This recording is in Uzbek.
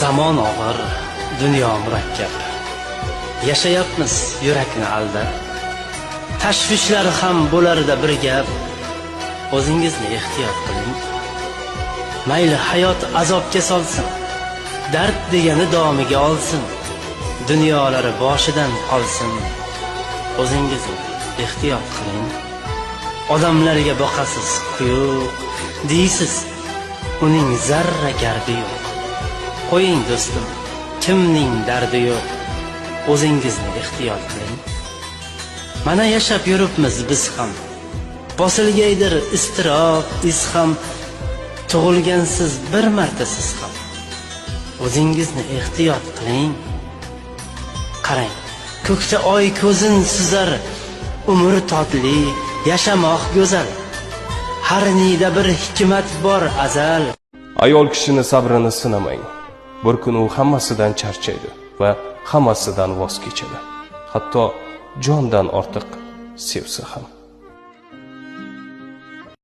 Zamon og'ir, dunyo murakkab. Yashayapmiz yurakni aldab. Tashvishlar ham bo'larida bir gap. O'zingizni ehtiyot qiling. Mayli hayot azobga solsin, dard degani domiga olsin. Dunyolari boshidan qolsin. O'zingizni ehtiyot qiling. Odamlarga boqasiz quyuq, deysiz, uning zarra gardi yo'q. Qo'ying do'stim, kimning dardi yo'q. O'zingizni ehtiyot qiling. Mana yashab yuribmiz biz ham. Bosilgaydir iztirob, iz ham. Tug'ilgansiz bir marta siz ham. O'zingizni ehtiyot qiling. Qarang, ko'kda oy ko'zin suzar. Umr totli, yashamoq go'zal. Har nida bir hikmat bor azal. Ayol kishini sabrini sinamang. Bir kun u hammasidan charchaydi va hammasidan voz kechadi. Hatto jondan ortiq sevsa ham.